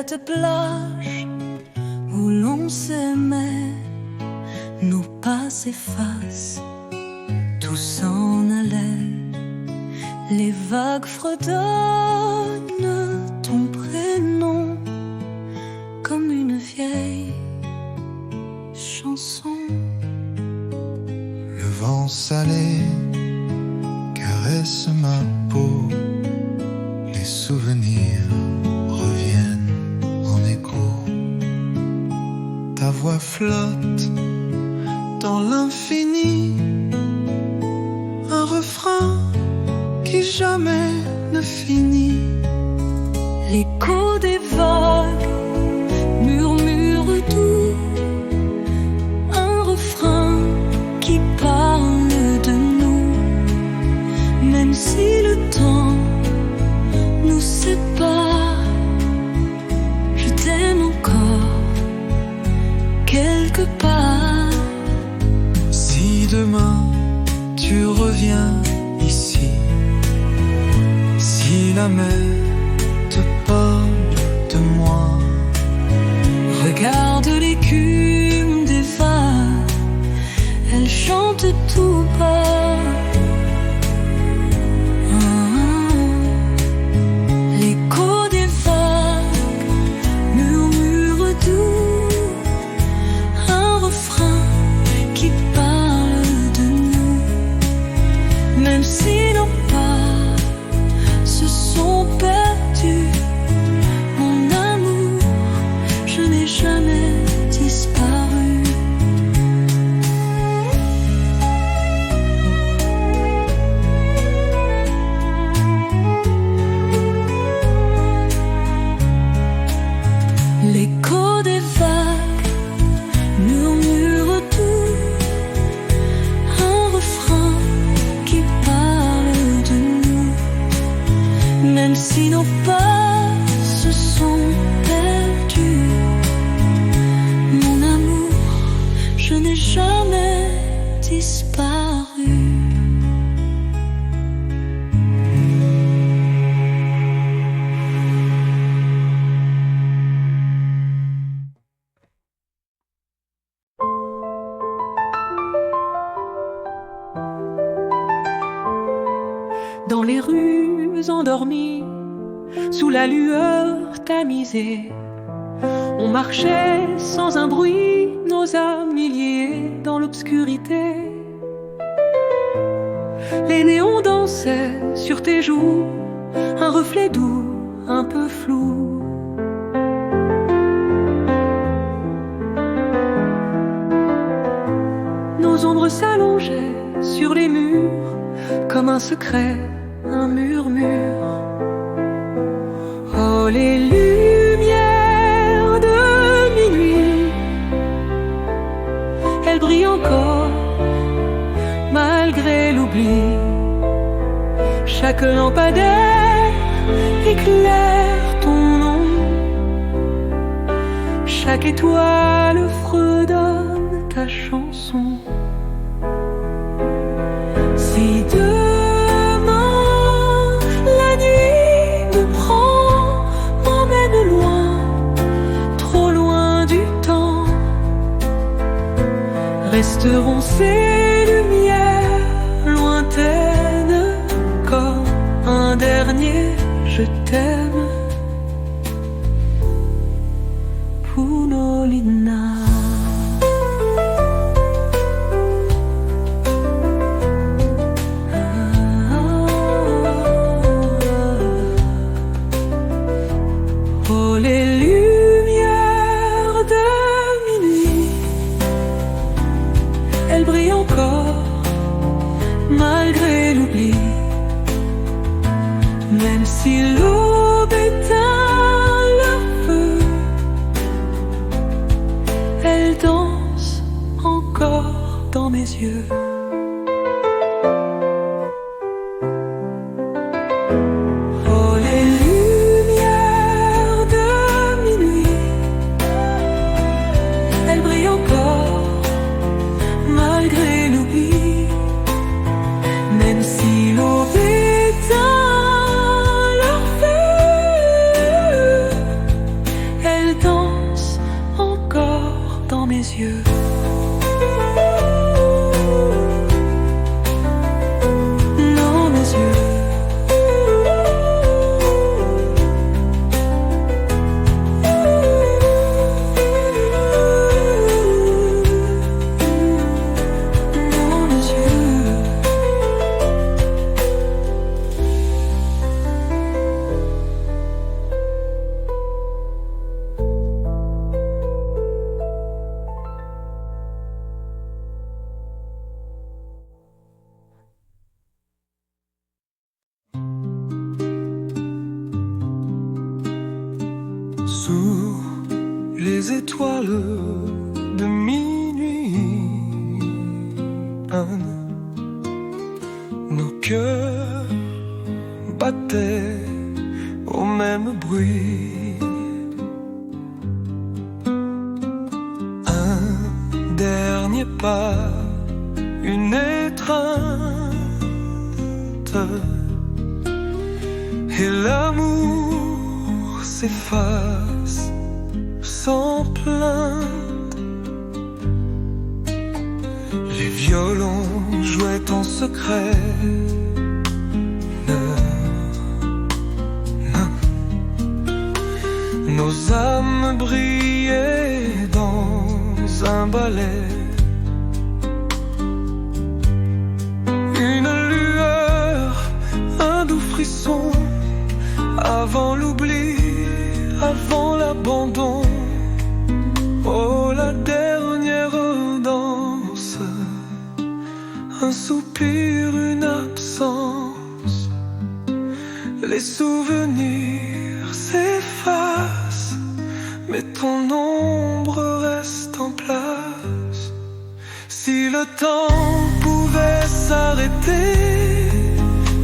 cette plage où l'on s'aimait, nos pas s'effacent, tout s'en allait. Les vagues fredonnent ton prénom comme une vieille chanson. Le vent salé caresse ma peau, les souvenirs reviennent en écho. Ta voix flotte dans l'infini, un refrain qui jamais ne finit. L'écho des vagues murmure doux, un refrain qui parle de nous. Même si le temps nous sépare, je t'aime encore quelque part. Si demain tu reviens ici, si la mer te parle de moi, regarde l'écume des vagues, elle chante tout bas. L'écho des vagues murmure doux, un refrain qui parle de nous. Même si nos pas se sont perdus, mon amour, je n'ai jamais disparu. L'écho des vagues murmure doux, un refrain qui parle de nous. Même si nos pas se sont perdus, mon amour, je n'ai jamais disparu. Dans les rues endormies, sous la lueur tamisée, on marchait sans un bruit, nos âmes liées dans l'obscurité. Les néons dansaient sur tes joues, un reflet doux, un peu flou. Nos ombres s'allongeaient sur les murs, comme un secret, un murmure. Oh, les lumières de minuit, elles brillent encore malgré l'oubli. Chaque lampadaire éclaire ton nom, chaque étoile fredonne ta chanson. Si demain la nuit me prend, m'emmène loin, trop loin du temps, resteront ces lumières lointaines comme un dernier je t'aime. Punolina. Oh, les lumières de minuit, elles brillent encore malgré l'oubli. Même si l'aube éteint leur feu, elles dansent encore dans mes yeux. Oh, les lumières de minuit, elles brillent encore malgré l'oubli. Même si l'aube éteint leur feu, yeux. Dans mes yeux. Dans mes yeux. Sous les étoiles de minuit, nos cœurs battaient au même bruit. Un dernier pas, une étreinte, et l'amour s'efface sans plainte. Les violons jouaient en secret. Nos âmes brillaient dans un ballet. Une lueur, un doux frisson, avant l'oubli, avant l'abandon. Oh, la dernière danse, un soupir, une absence. Les souvenirs s'effacent, mais ton ombre reste en place. Si le temps pouvait s'arrêter,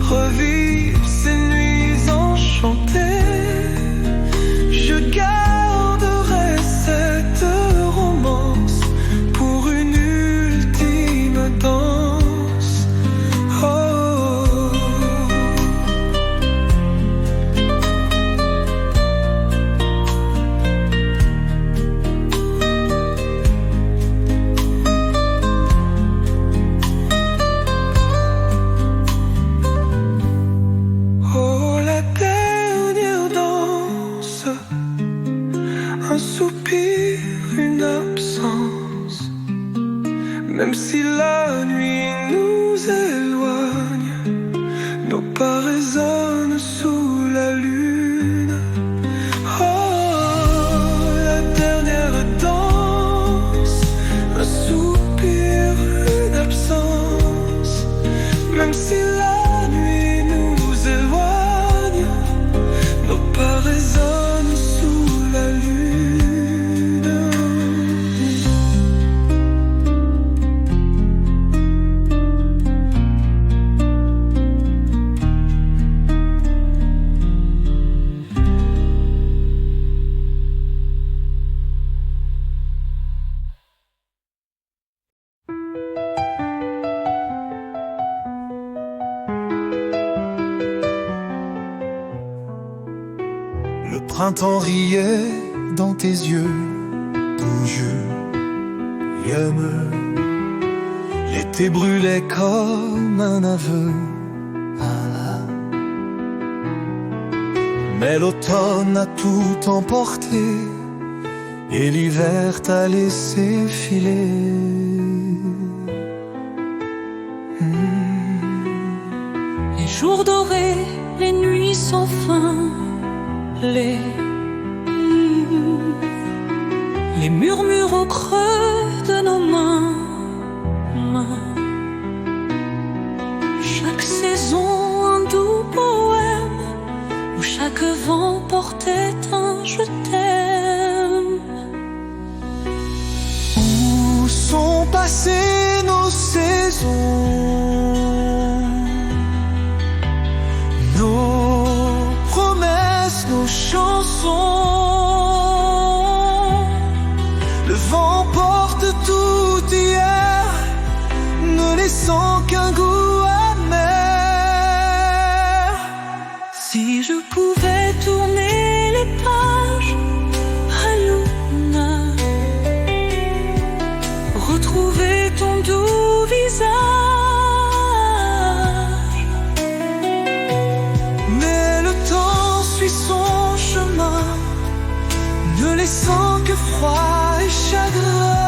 revivre ces nuits enchantées, je garderai cette romance pour une ultime danse. Oh. Oh, la dernière danse, un soupir, une absence. Même si la nuit nous éloigne, nos pas résonnent sous la lune. Oh, la dernière danse, un soupir, une absence. Même si la nuit nous éloigne, nos pas résonnent sous la lune. Le printemps riait dans tes yeux, ton jeu aime. L'été brûlait comme un aveu. Mais l'automne a tout emporté et l'hiver t'a laissé filer. Les jours dorés, les nuits sans fin, les murmures au creux de nos mains. Chaque saison un doux poème où chaque vent portait un je t'aime. Où sont passées nos saisons, nos promesses, nos chansons? Le vent porte tout hier, ne laissant qu'un goût amer. Si je pouvais tourner les pages à Luna, visage. Mais le temps suit son chemin, ne laissant que froid et chagrin.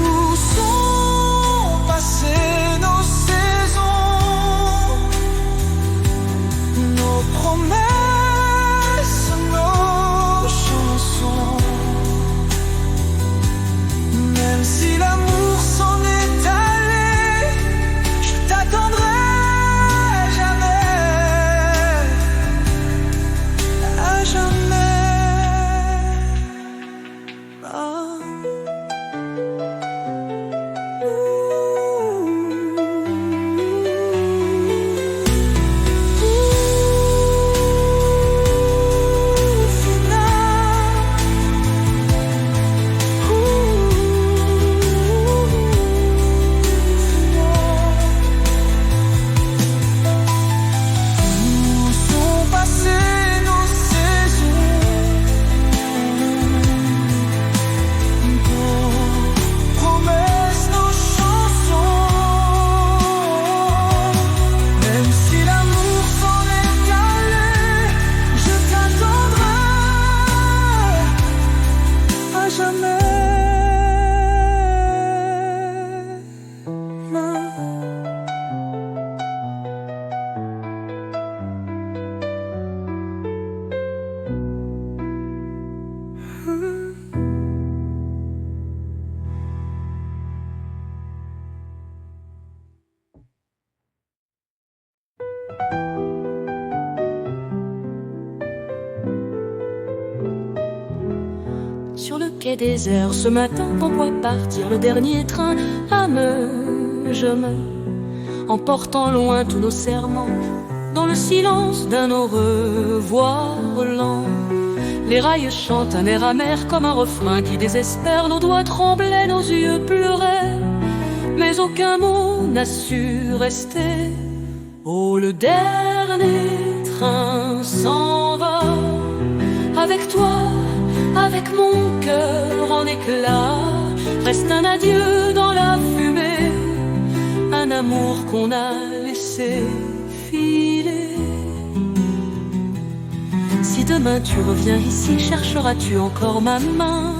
Où sont passées nos saisons, nos promesses, nos chansons? Même si l'amour s'en est allé, je t'attendrai jamais, à jamais. Ah. Sur le quai désert, ce matin, on voit partir le dernier train à Meugem, emportant loin tous nos serments, dans le silence d'un au revoir lent. Les rails chantent un air amer comme un refrain qui désespère. Nos doigts tremblaient, nos yeux pleuraient, mais aucun mot n'a su rester. Oh, le dernier train s'en va, avec toi, avec mon cœur en éclats. Reste un adieu dans la fumée, un amour qu'on a laissé filer. Si demain tu reviens ici, chercheras-tu encore ma main?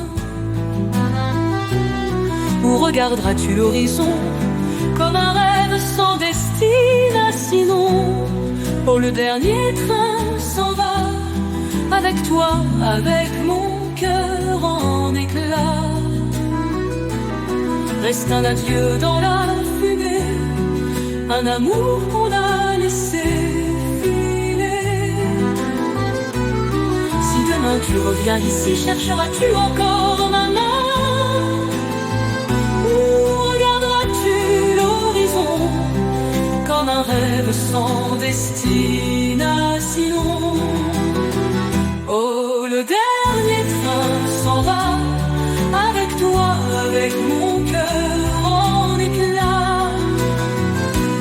Ou regarderas-tu l'horizon comme un rêve sans destination? Oh, le dernier train s'en va, avec toi, avec mon cœur en éclats. Reste un adieu dans la fumée, un amour qu'on a laissé filer. Si demain tu reviens ici, chercheras-tu encore ma main? Ou regarderas-tu l'horizon comme un rêve sans destination? Oh, le dernier train s'en va, avec toi, avec mon cœur en éclats.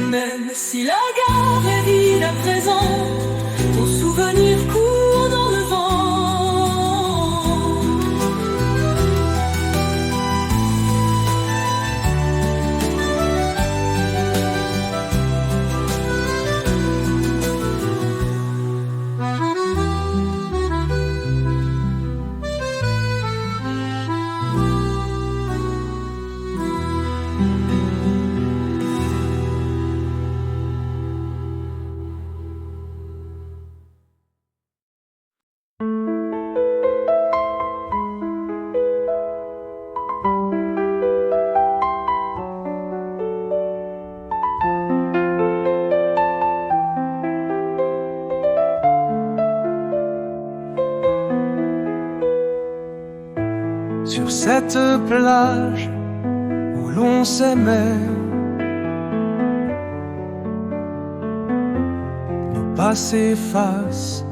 Même si la gare est vide à présent, ton souvenir court dans le vent. Sur cette plage où l'on s'aimait, nos pas s'effacent,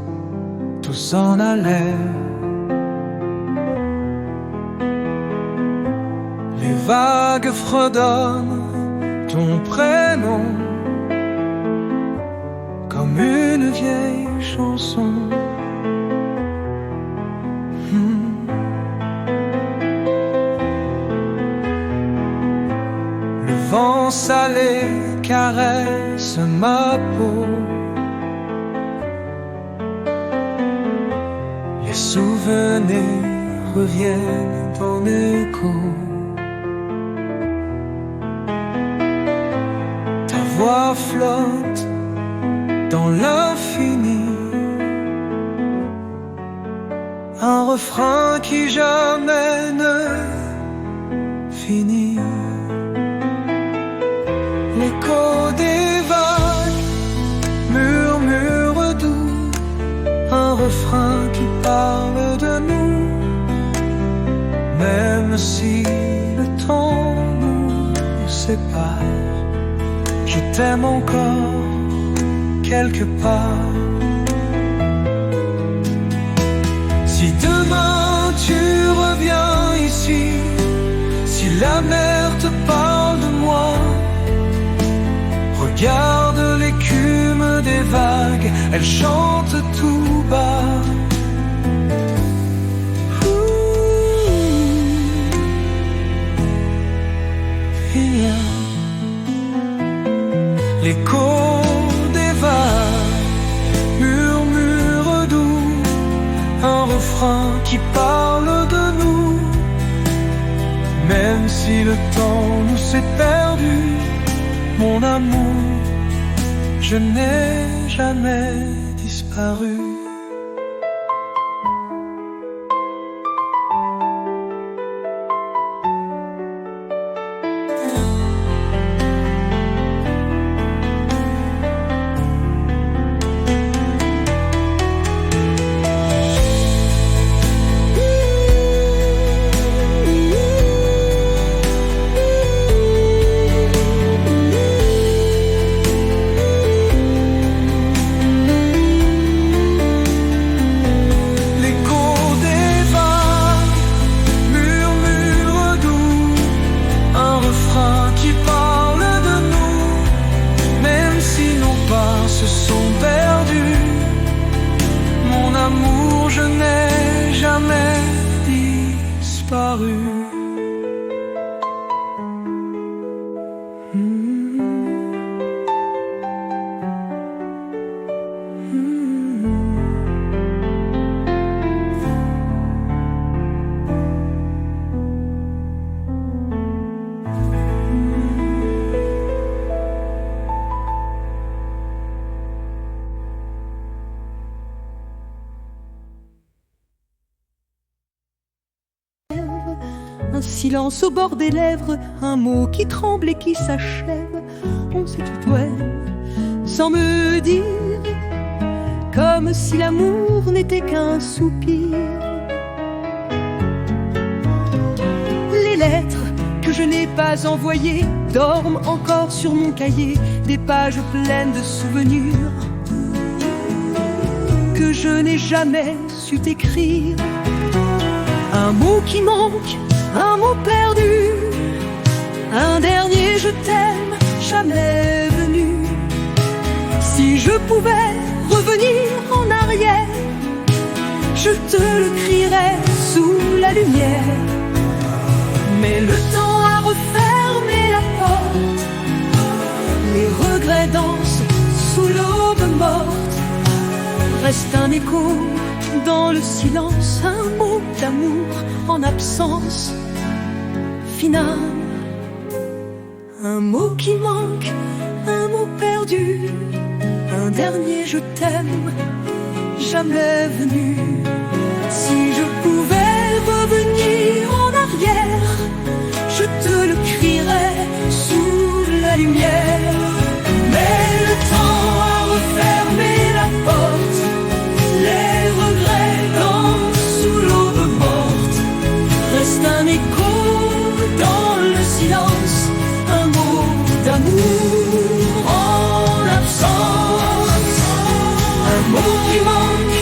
tout s'en allait. Les vagues fredonnent ton prénom comme une vieille chanson. salé caresse ma peau. Les souvenirs reviennent en écho. Ta voix flotte dans l'infini, un refrain qui jamais ne finit. L'écho des vagues murmure doux, un refrain qui parle de nous. Même si le temps nous sépare, je t'aime encore quelque part. Si demain tu reviens ici, si la mer te parle de moi, regarde l'écume des vagues, elle chante tout bas. L'écho des vagues murmure doux, un refrain qui parle de nous. Même si le temps nous s'est perdu, mon amour, je n'ai jamais disparu. Je n'ai jamais disparu. Un silence au bord des lèvres, un mot qui tremble et qui s'achève. On se tutoie sans me dire, comme si l'amour n'était qu'un soupir. Les lettres que je n'ai pas envoyées dorment encore sur mon cahier, des pages pleines de souvenirs que je n'ai jamais su t'écrire. Un mot qui manque, un mot perdu, un dernier je t'aime, jamais venu. Si je pouvais revenir en arrière, je te le crierais sous la lumière. Mais le temps a refermé la porte, les regrets dansent sous l'aube morte. Reste un écho dans le silence, un mot d'amour en absence finale. Un mot qui manque, un mot perdu, un dernier je t'aime, jamais venu. Si je pouvais revenir en arrière, je te le crierais sous la lumière. Mais le temps a refermé la porte, les regrets dansent sous l'aube morte. Reste un écho dans le silence, un mot d'amour en absence. Un mot qui manque,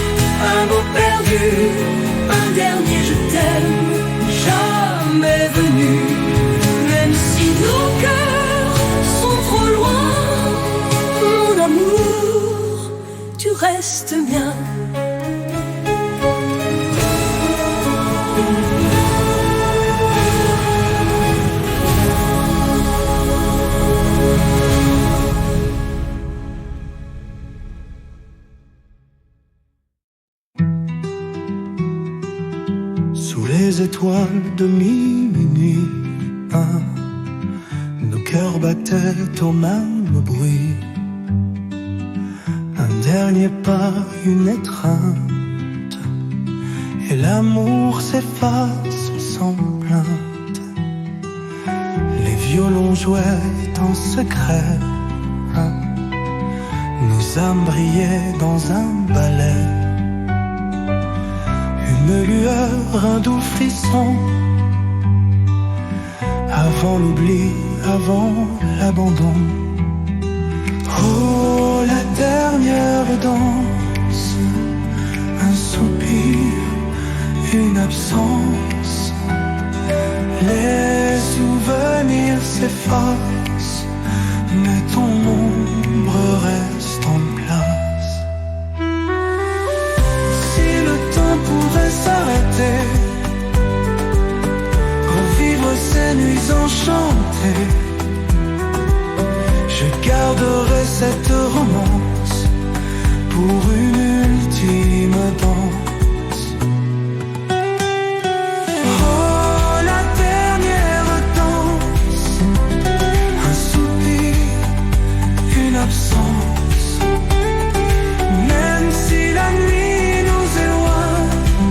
un mot perdu, un dernier je t'aime, jamais venu. Même si nos cœurs sont trop loin, mon amour, tu restes bien. les étoiles de minuit, nos cœurs battaient au même bruit. Un dernier pas, une étreinte, et l'amour s'efface sans plainte. Les violons jouaient en secret, nos âmes brillaient dans un ballet. Une lueur, un doux frisson, avant l'oubli, avant l'abandon. Oh, la dernière danse, un soupir, une absence. Les souvenirs s'effacent, mais ton ombre reste en place. Si le temps pouvait s'arrêter, revivre ces nuits enchantées, je garderai cette romance pour une ultime danse. Oh, la dernière danse, un soupir, une absence. Même si la nuit nous éloigne,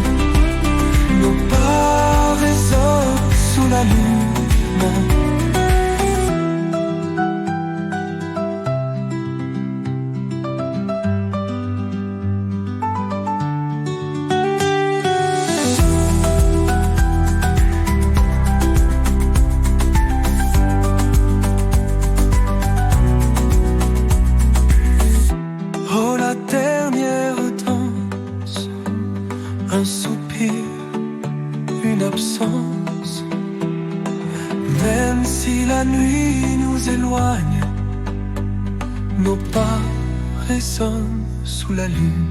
nos pas résonnent sous la lune. Oh, la dernière danse, un soupir, une absence. Même si la nuit nous éloigne, nos pas résonnent sous la lune.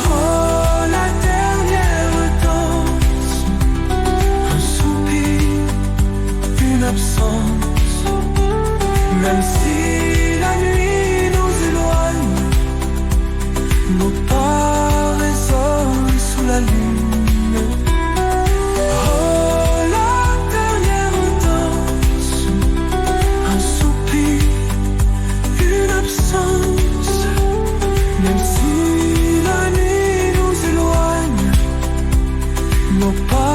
Oh, la dernière danse, un soupir, une absence. Même si la nuit nous éloigne, nos pas résonnent sous la lune. Oh, la dernière danse, un soupir, une absence. Même si la nuit nous éloigne, nos pas